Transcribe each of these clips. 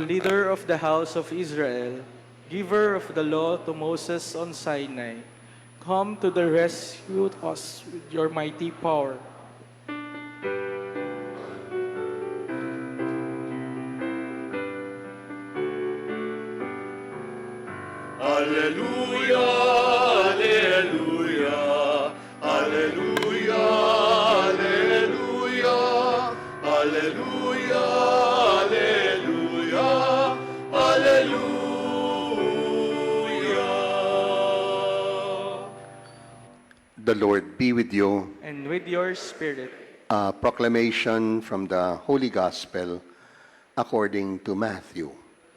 leader of the house of Israel, giver of the law to Moses on Sinai, come to the rescue us with your mighty power. Alleluia, alleluia, alleluia, alleluia, alleluia, alleluia, alleluia. The Lord be with you. And with your spirit. A proclamation from the Holy Gospel according to Matthew.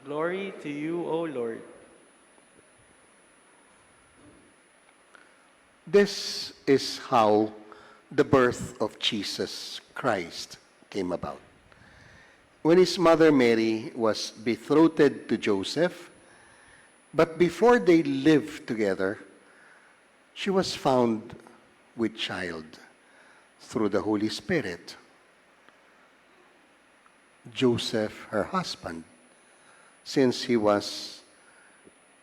Glory to you, O Lord. This is how the birth of Jesus Christ came about. When his mother Mary was betrothed to Joseph, but before they lived together, she was found with child through the Holy Spirit. Joseph, her husband, since he was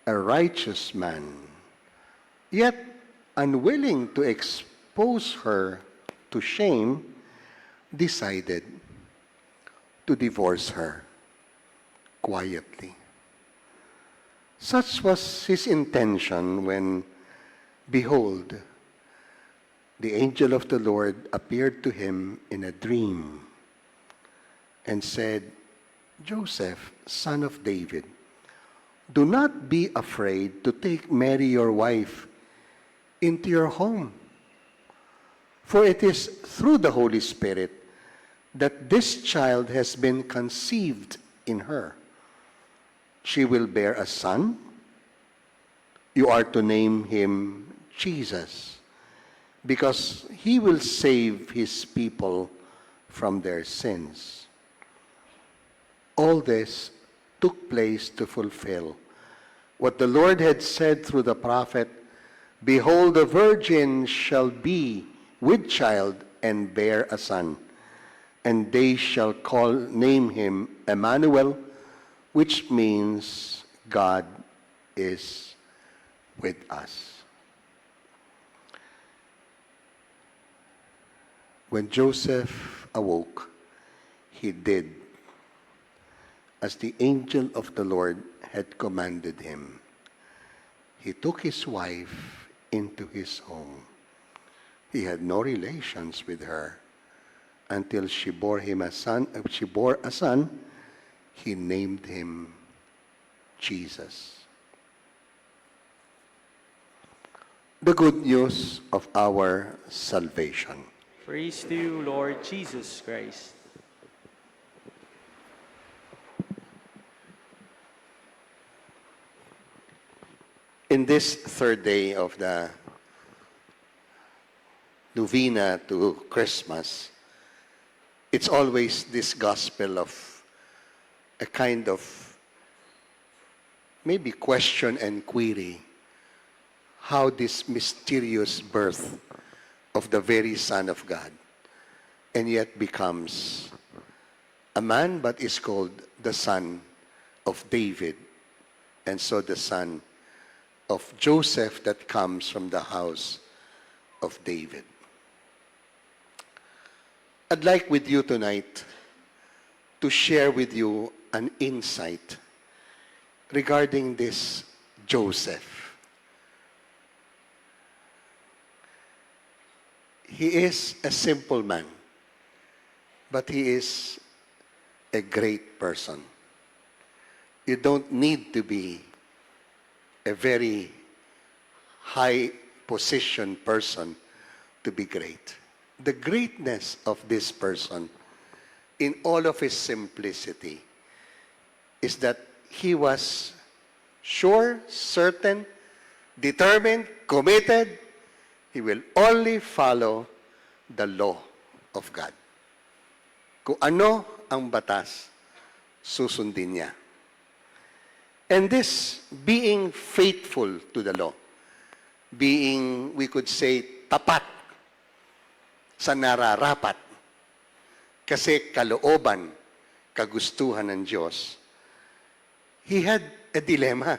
a righteous man, yet unwilling to expose her to shame, decided to divorce her quietly. Such was his intention when, behold, the angel of the Lord appeared to him in a dream and said, Joseph, son of David, do not be afraid to take Mary your wife into your home. For it is through the Holy Spirit that this child has been conceived in her. She will bear a son. You are to name him Jesus, because he will save his people from their sins. All this took place to fulfill what the Lord had said through the prophet, Behold, the virgin shall be with child and bear a son, and they shall name him Emmanuel, which means God is with us. When Joseph awoke, he did as the angel of the Lord had commanded him. He took his wife into his home. He had no relations with her until she bore him a son. She bore a son. He named him Jesus. The good news of our salvation. Praise to you, Lord Jesus Christ. In this third day of the novena to Christmas, it's always this gospel of a kind of maybe question and query, how this mysterious birth of the very Son of God, and yet becomes a man but is called the Son of David, and so the Son of Joseph that comes from the house of David. I'd like with you tonight to share with you an insight regarding this Joseph. He is a simple man, but he is a great person. You don't need to be a very high position person to be great. The greatness of this person, in all of his simplicity, is that he was sure, certain, determined, committed. He will only follow the law of God. Kung ano ang batas, susundin niya. And this being faithful to the law, being, we could say, tapat sa nararapat, kasi kalooban, kagustuhan ng Diyos, he had a dilemma.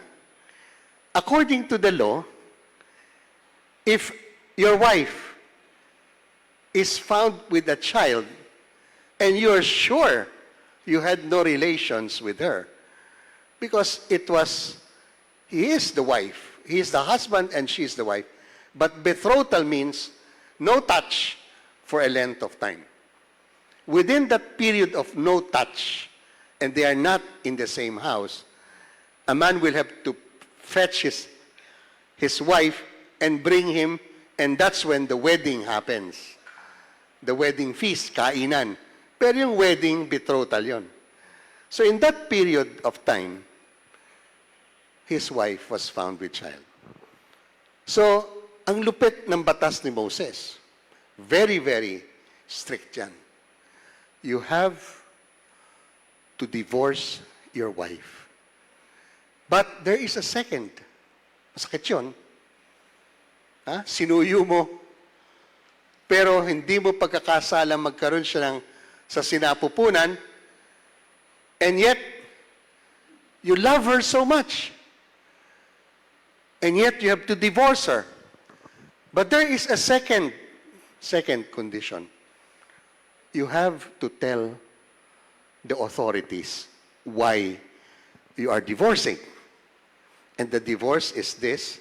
According to the law, if your wife is found with a child and you're sure you had no relations with her, because he is the wife, he is the husband and she is the wife. But betrothal means no touch for a length of time. Within that period of no touch, and they are not in the same house, a man will have to fetch his wife and bring him, and that's when the wedding happens. The wedding feast, kainan. Pero yung wedding, betrothal yon. So in that period of time, his wife was found with child. So, ang lupit ng batas ni Moses, very, very strict yan. You have to divorce your wife. But there is a second. Masakit yun. Sinuyo mo, pero hindi mo pagkakasala magkaroon siya sa sinapupunan, and yet, you love her so much. And yet, you have to divorce her. But there is a second condition. You have to tell the authorities why you are divorcing. And the divorce is this: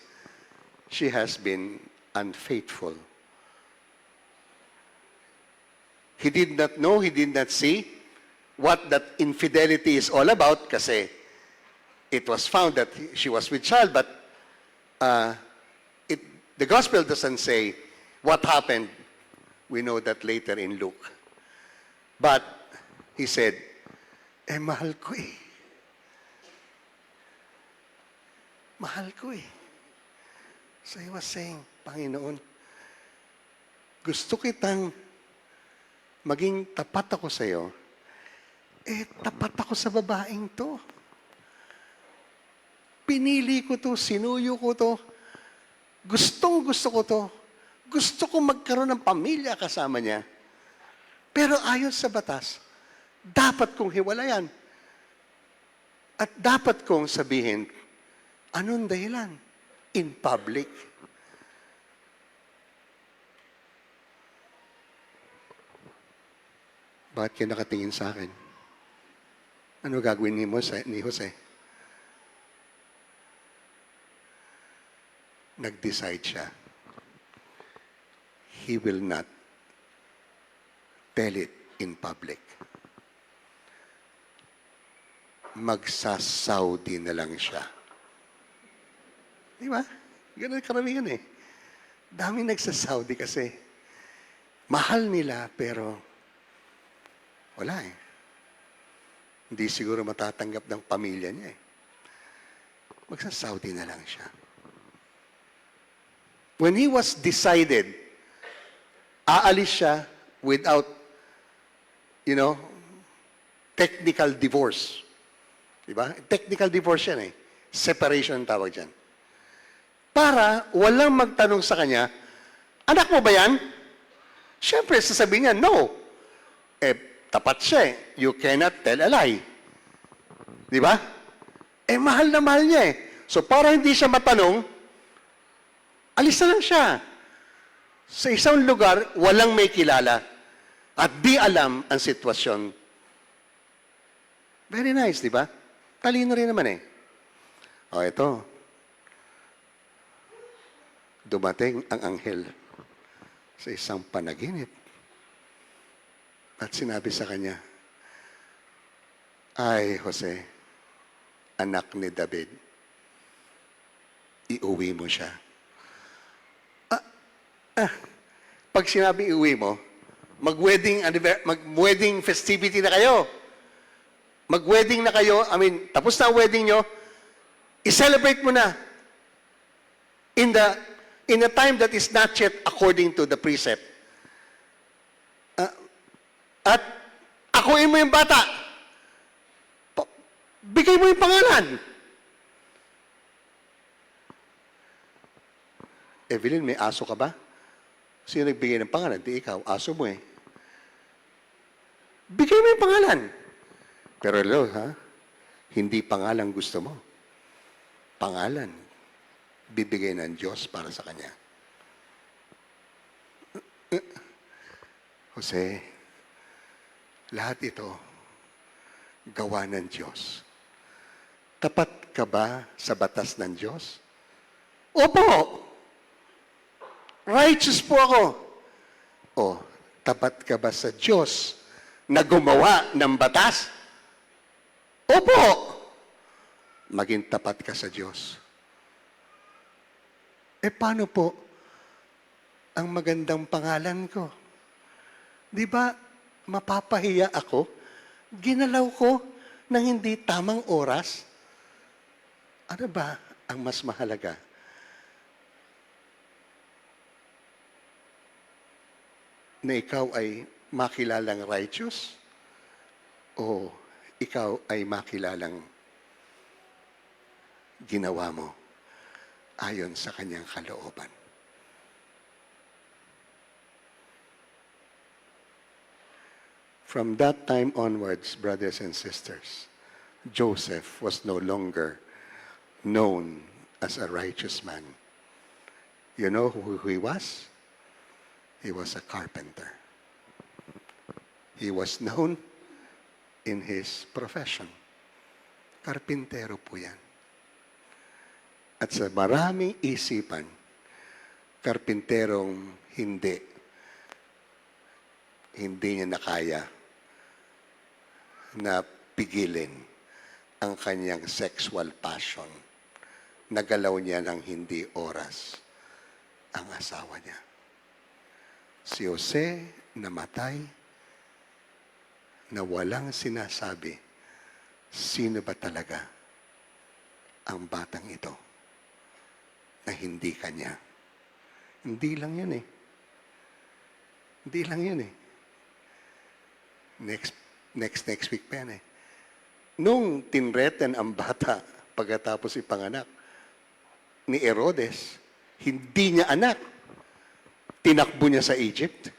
she has been unfaithful. He did not know, he did not see what that infidelity is all about, kasi it was found that she was with child, but the gospel doesn't say what happened. We know that later in Luke. But he said, mahal ko eh. Mahal ko eh. So he was saying, Panginoon, gusto kitang maging tapat ako sa iyo, tapat ako sa babaeng to. Pinili ko to, sinuyo ko to, gusto ko to, gusto ko magkaroon ng pamilya kasama niya. Pero ayon sa batas, dapat kong hiwalayan. At dapat kong sabihin, anong dahilan? In public. Bakit kayo nakatingin sa akin? Ano gagawin ni Jose? Nag-decide siya. He will not tell it in public. Magsa-Saudi na lang siya. Di ba? Ganun karamihan eh. Daming nagsa-Saudi kasi mahal nila pero wala eh. Hindi siguro matatanggap ng pamilya niya eh. Magsa-Saudi na lang siya. When he was decided, aalis siya without, technical divorce. Diba? Technical divorce yan eh. Separation ang tawag dyan. Para walang magtanong sa kanya, anak mo ba yan? Siyempre, sasabihin niya, no. Tapat siya eh. You cannot tell a lie. Diba? Mahal na mahal niya eh. So, para hindi siya matanong, alis na lang siya. Sa isang lugar, walang may kilala at di alam ang sitwasyon. Very nice, di ba? Talino rin naman eh. Ito. Dumating ang anghel sa isang panaginip at sinabi sa kanya, ay, Jose, anak ni David, iuwi mo siya. Pag sinabi iuwi mo, mag-wedding festivity na kayo. Mag-wedding na kayo, tapos na ang wedding nyo, i-celebrate mo na in a time that is not yet according to the precept. At akuin mo yung bata. Bigay mo yung pangalan. Evelyn, may aso ka ba? Sino nagbigay ng pangalan? Di ikaw, aso mo eh. Bigay mo yung pangalan. Pero hello, Hindi pangalan gusto mo. Pangalan, bibigay ng Diyos para sa kanya. Jose, lahat ito, gawa ng Diyos. Tapat ka ba sa batas ng Diyos? Opo! Righteous po ako. O, tapat ka ba sa Diyos na gumawa ng batas? Opo! Maging tapat ka sa Diyos. Paano po ang magandang pangalan ko? Di ba, mapapahiya ako? Ginalaw ko ng hindi tamang oras? Ano ba ang mas mahalaga? Na ikaw ay makilalang righteous? O ikaw ay makilalang ginawa mo ayon sa kanyang kalooban? From that time onwards, brothers and sisters, Joseph was no longer known as a righteous man. You know who he was? He was a carpenter. He was known in his profession. Karpintero po yan. At sa maraming isipan, karpinterong hindi niya nakaya na pigilin ang kanyang sexual passion. Nagalaw niya ng hindi oras ang asawa niya. Si Jose namatay na walang sinasabi, sino ba talaga ang batang ito na hindi kanya? Hindi lang yun eh. Hindi lang yun eh. Next week pa yan eh. Nung tinreten ang bata pagkatapos ipanganak ni Herodes, hindi niya anak. Tinakbo niya sa Egypt.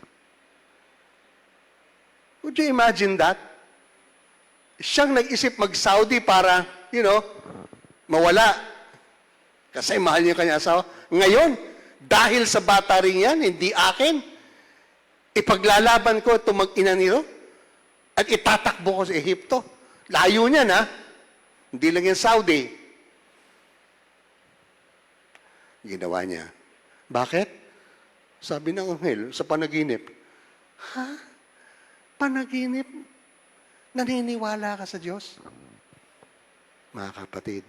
Would you imagine that? Siyang nag-isip mag-Saudi para, mawala. Kasi mahal niya kanya asawa. Ngayon, dahil sa bata rin yan, hindi akin, ipaglalaban ko itong mag-ina nito at itatakbo ko sa Ehipto. Layo niyan, ha? Hindi lang yan Saudi. Ginawa niya. Bakit? Sabi ng anghel sa panaginip, ha? Panaginip? Naniniwala ka sa Diyos? Mga kapatid,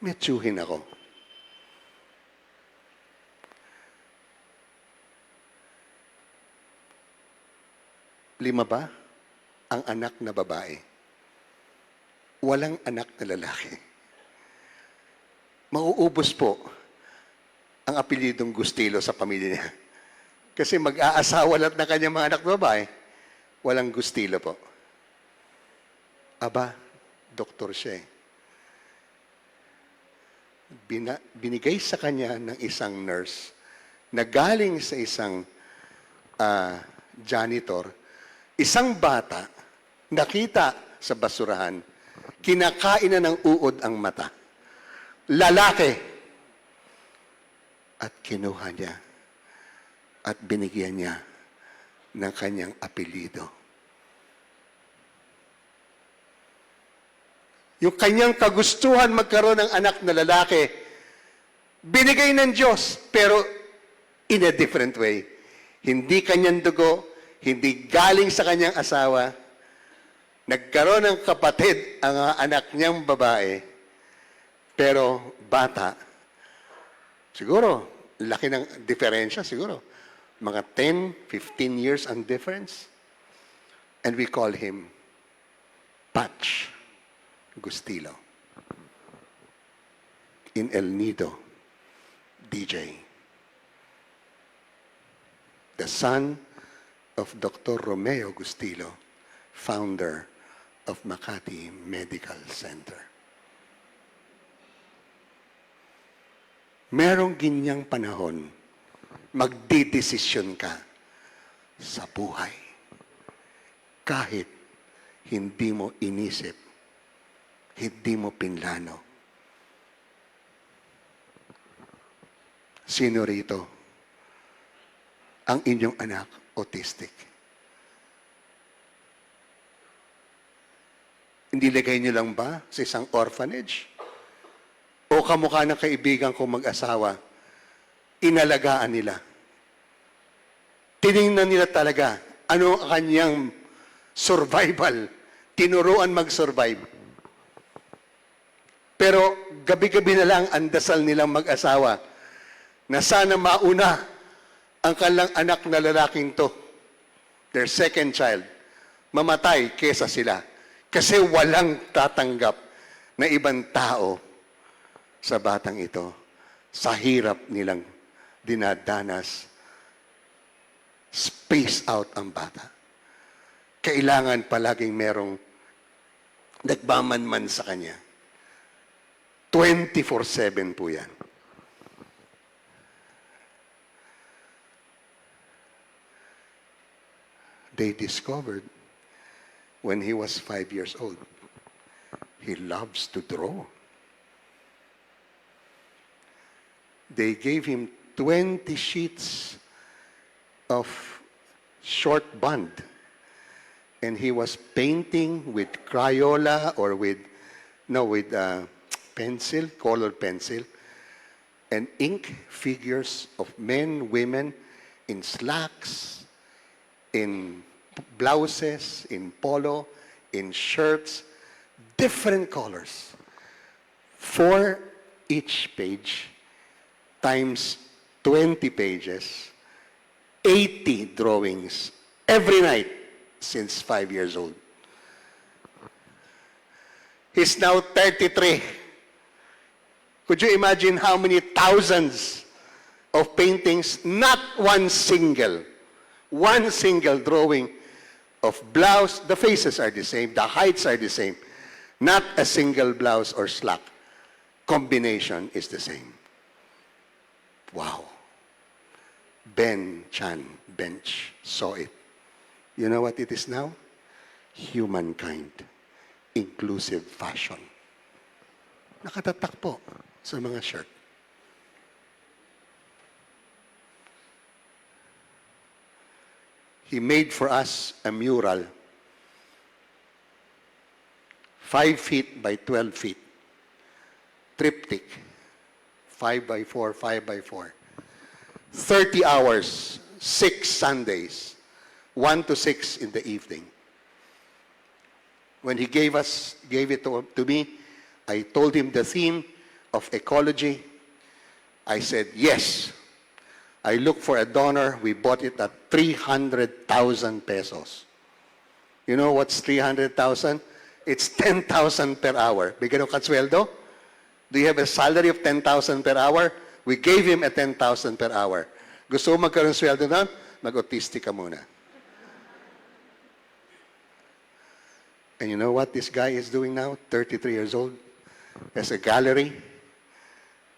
metsuhin ako. Lima ba ang anak na babae? Walang anak na lalaki. Mauubos po ang apelidong Gustilo sa pamilya niya. Kasi mag-aasawa lahat na kanyang mga anak na babae, walang Gustilo po. Aba, doktor siya eh. Binigay sa kanya ng isang nurse na galing sa isang janitor, isang bata, nakita sa basurahan, kinakain na ng uod ang mata. Lalaki. At kinuha niya at binigyan niya ng kanyang apelido. Yung kanyang kagustuhan magkaroon ng anak na lalaki, binigay ng Diyos, pero in a different way. Hindi kanyang dugo, hindi galing sa kanyang asawa, nagkaroon ng kapatid ang anak niyang babae, pero bata. Siguro, laki ng diferensya siguro. Mga 10, 15 years ang difference. And we call him Patch Gustilo. In El Nido, DJ. The son of Dr. Romeo Gustilo, founder of Makati Medical Center. Merong ginyang panahon, magdidesisyon ka sa buhay. Kahit hindi mo inisip, hindi mo pinlano. Sino rito ang inyong anak autistic? Hindi lagay niyo lang ba sa isang orphanage? O kamukha ng kaibigan kong mag-asawa, inalagaan nila. Tiningnan nila talaga ano ang kanyang survival. Tinuruan mag-survive. Pero gabi-gabi na lang ang dasal nilang mag-asawa na sana mauna ang kanilang anak na lalaking to, their second child, mamatay kesa sila. Kasi walang tatanggap na ibang tao sa batang ito, sa hirap nilang dinadanas. Space out ang bata. Kailangan palaging merong nagmamanman sa kanya. 24/7 po yan. They discovered when he was 5 years old, he loves to draw. They gave him 20 sheets of short bond, and he was painting with Crayola or with pencil, colored pencil, and ink figures of men, women in slacks, in blouses, in polo, in shirts, different colors. 4 each page times 20 pages, 80 drawings every night since 5 years old. He's now 33. Could you imagine how many thousands of paintings, not one single drawing of blouse, the faces are the same, the heights are the same. Not a single blouse or slack combination is the same. Wow. Bench saw it. You know what it is now? Humankind. Inclusive fashion. Nakatatak po sa mga shirt. He made for us a mural, 5 feet by 12 feet, triptych, 5 by 4, 5 by 4. 30 hours, 6 Sundays, 1 to 6 in the evening. When he gave it to me, I told him the theme of ecology. I said, yes. I looked for a donor. We bought it at 300,000 pesos. You know what's 300,000? It's 10,000 per hour. Bigyan ng katsweldo? Do you have a salary of 10,000 per hour? We gave him a 10,000 per hour. Gusto mo magkaroon ng sweldo na? Mag-autistic ka muna. And you know what this guy is doing now? 33 years old. Has a gallery,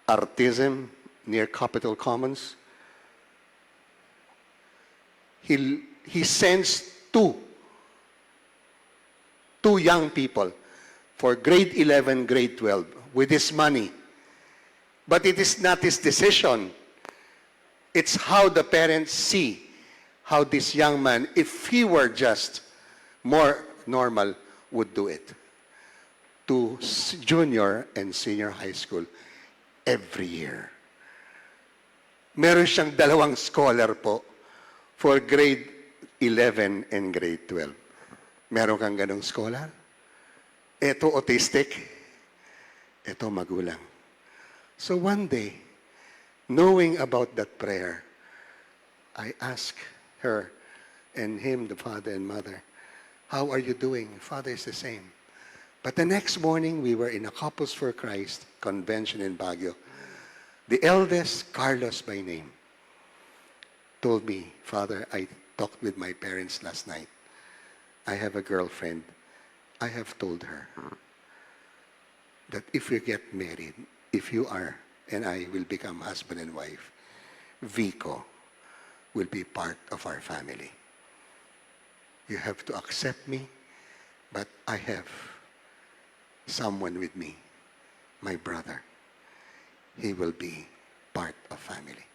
Artism, near Capitol Commons. He sends two young people for grade 11, grade 12 with his money. But it is not his decision. It's how the parents see how this young man, if he were just more normal, would do it. To junior and senior high school every year. Meron siyang 2 scholar po for grade 11 and grade 12. Meron kang ganong scholar? Ito autistic, ito magulang. So one day, knowing about that prayer, I asked her and him, the father and mother, how are you doing? Father is the same. But the next morning, we were in a Couples for Christ convention in Baguio. The eldest, Carlos by name, told me, Father, I talked with my parents last night. I have a girlfriend. I have told her that if we get married, if you are and I will become husband and wife, Vico will be part of our family. You have to accept me But I have someone with me, my brother. He will be part of family.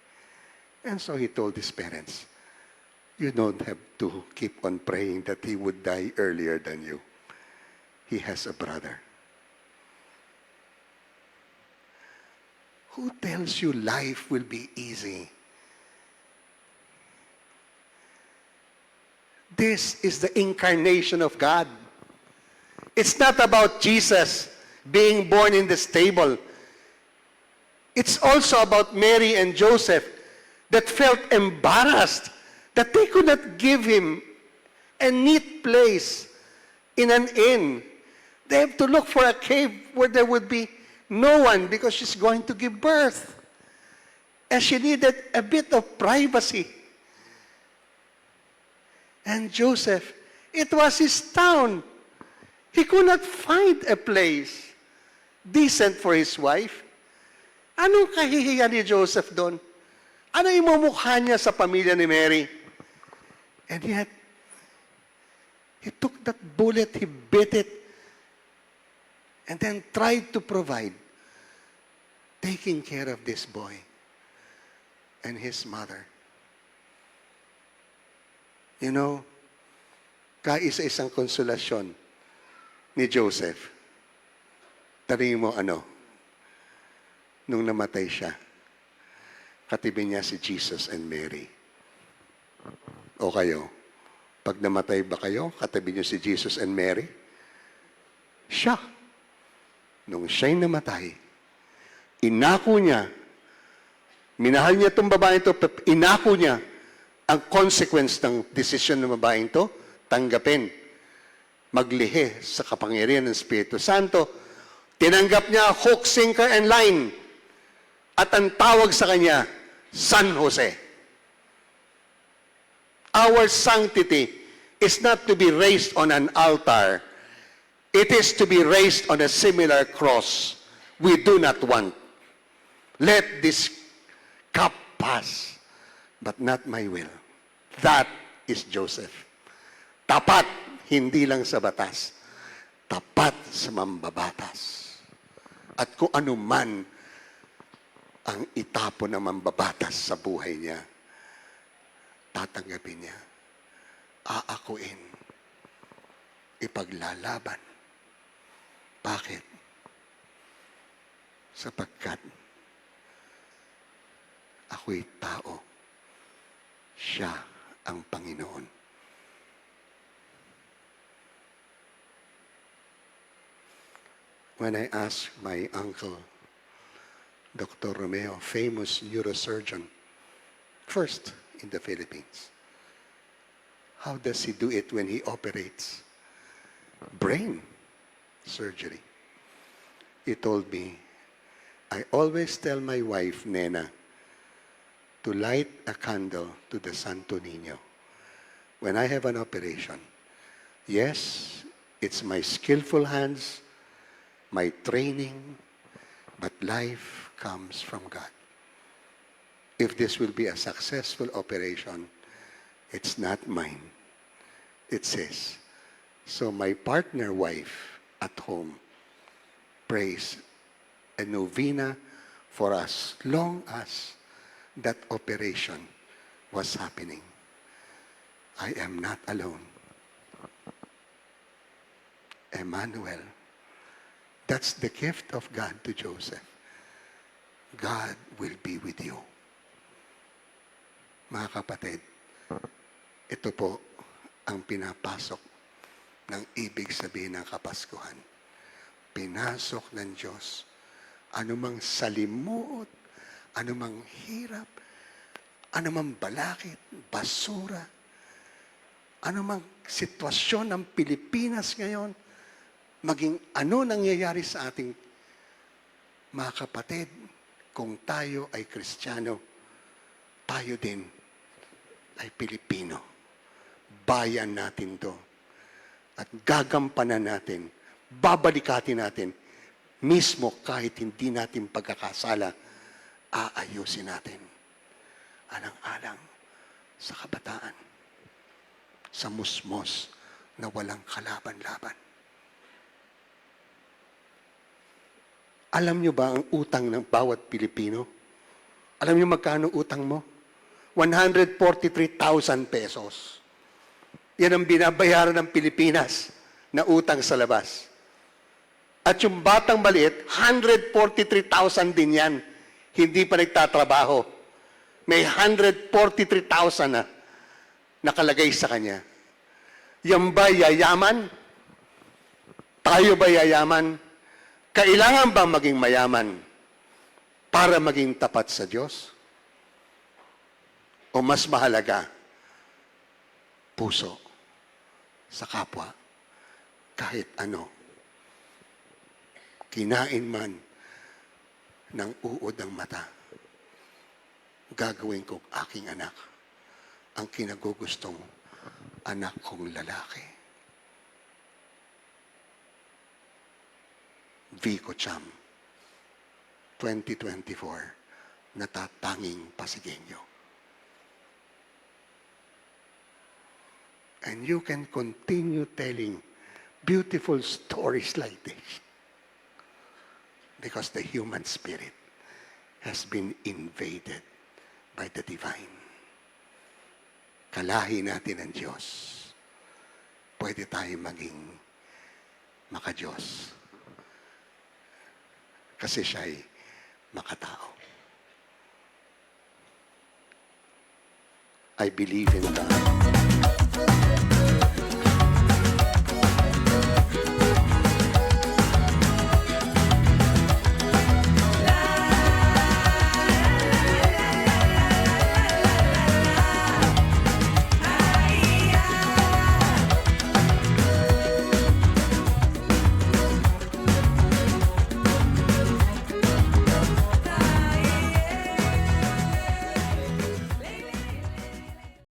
And so he told his parents, you don't have to keep on praying that he would die earlier than you. He has a brother. Who tells you life will be easy? This is the incarnation of God. It's not about Jesus being born in the stable. It's also about Mary and Joseph that felt embarrassed that they could not give him a neat place in an inn. They have to look for a cave where there would be no one because she's going to give birth. And she needed a bit of privacy. And Joseph, it was his town. He could not find a place decent for his wife. Anong kahihiyan ni Joseph doon? Ano imumukha niya sa pamilya ni Mary? And yet, he took that bullet, he bit it, and then tried to provide, taking care of this boy and his mother. You know, kaisa-isang konsolasyon ni Joseph. Tanungin mo ano? Nung namatay siya, katabi niya si Jesus and Mary. O kayo, pag namatay ba kayo, katabi niyo si Jesus and Mary? Siya. Nung siya'y namatay, inako niya, minahal niya itong babaeng ito, inako niya ang consequence ng desisyon ng babaeng ito, tanggapin, maglihi sa kapangyarihan ng Espiritu Santo. Tinanggap niya hook, sinker, and line. At ang tawag sa kanya, San Jose. Our sanctity is not to be raised on an altar. It is to be raised on a similar cross. We do not want. Let this cup pass, but not my will. That is Joseph. Tapat, hindi lang sa batas. Tapat sa mambabatas. At kung ano man ang itapon ng mambabatas sa buhay niya, tatanggapin niya, aakuin, ipaglalaban. Bakit? Sapagkat ako'y tao, siya ang Panginoon. When I asked my uncle, Dr. Romeo, famous neurosurgeon, first in the Philippines, how does he do it when he operates brain surgery? He told me, I always tell my wife, Nena, to light a candle to the Santo Niño when I have an operation. Yes, it's my skillful hands, my training, but life comes from God. If this will be a successful operation, it's not mine. It says, so my partner wife at home prays a novena for as long as that operation was happening. I am not alone. Emmanuel. That's the gift of God to Joseph. God will be with you. Mga kapatid, ito po ang pinapasok ng ibig sabihin ng Kapaskuhan. Pinasok ng Diyos anumang salimuot, anumang hirap, anumang balakid, basura, anumang sitwasyon ng Pilipinas ngayon, maging ano nangyayari sa ating mga kapatid, kung tayo ay Kristiyano, tayo din ay Pilipino. Bayan natin to. At gagampanan natin, babalikatin natin, mismo kahit hindi natin pagkakasala, aayusin natin. Alang-alang sa kabataan, sa musmos na walang kalaban-laban. Alam nyo ba ang utang ng bawat Pilipino? Alam nyo magkano utang mo? 143,000 pesos. Yan ang binabayaran ng Pilipinas na utang sa labas. At yung batang maliit, 143,000 din yan. Hindi pa nagtatrabaho. May 143,000 na nakalagay sa kanya. Yan ba yayaman? Tayo ba yayaman? Kailangan ba maging mayaman para maging tapat sa Diyos? O mas mahalaga, puso sa kapwa, kahit ano. Kinain man ng uod ng mata, gagawin kong aking anak ang kinagugustong anak kong lalaki. Vico Cham, 2024, natatanging Pasigueño. And you can continue telling beautiful stories like this because the human spirit has been invaded by the divine. Kalahi natin ang Diyos. Pwede tayo maging maka-Diyos. Kasi siya'y makatao. I believe in God.